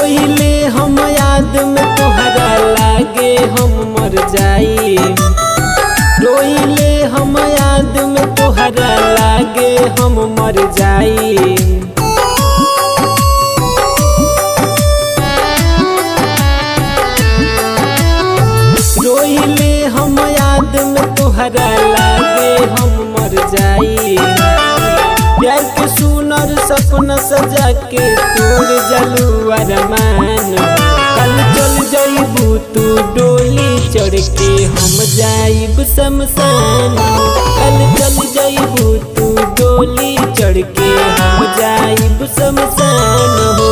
रोइले हम याद में तोहरा लागे हम मर जाई। रोइले हम याद में तोहरा लागे हम मर जाई। रोइले हम याद में तोहरा लागे हम मर जाई। प्यार के सुनर सपना सजा के तोड़ जलू अरमान। कल चल जाइबू तू डोली चढ़ के हम जाइब शमशान। कल चल जाइबू तू डोली चढ़ के हम जाइब शमशान हो।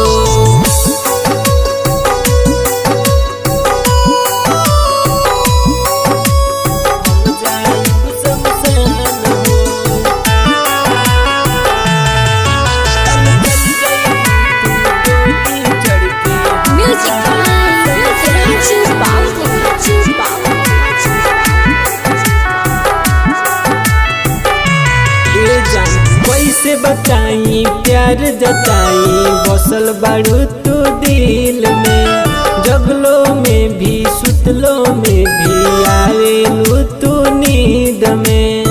कैसे बताई प्यार जताई बसल बाड़ू तू दिल में। जगलो में भी सुतलो में भी आवेलू तू नींद में।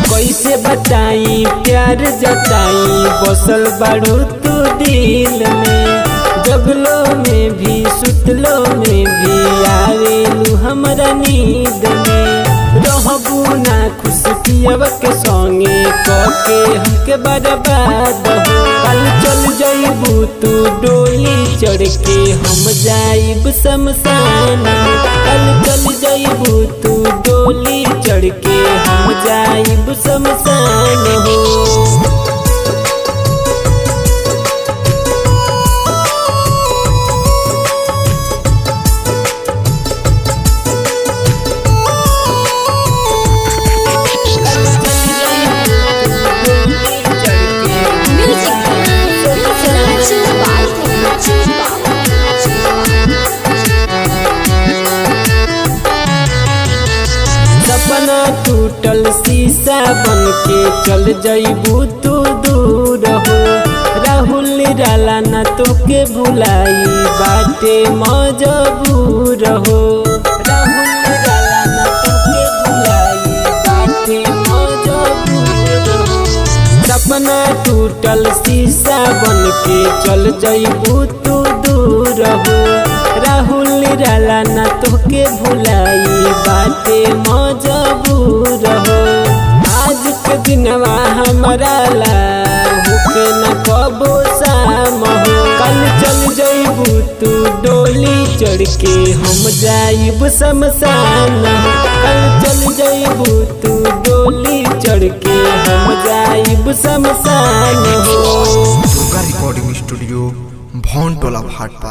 कैसे बताई प्यार जताई बसल बाड़ू तू दिल में। जगलो में भी सुतलो में भी आवेलू हमरा नींद में। रहबू ना खुश पियव के संगे कके हमके बर्बाद हो। कल चल जाइबू तू डोली चढ़ के हम जाइब शमशान। कल चल जाइबू तू डोली चढ़ के हम जाइब शमशान हो। सपना टूटल शीशा बन के चल जाइबू तू दूर हो। राहुल निराला ना तोके भुलाई बाटे मजबूर हो। राहुल निराला ना तोके भुलाई बाटे मजबूर हो। सपना टूटल शीशा बन के चल जाइबू तू दूर हो। राहुल निराला ना तोके भुलाई बाटे मजबूर हो। आज के दिनवा हमारा ला होके न कबो शाम हो। कल चल जाइबू तू डोली चढ़ के हम जाइब शमशान। कल चल जाइबू तू डोली चढ़ के हम जाइब शमशान हो। रिकॉर्डिंग स्टूडियो भौन टोला भाट।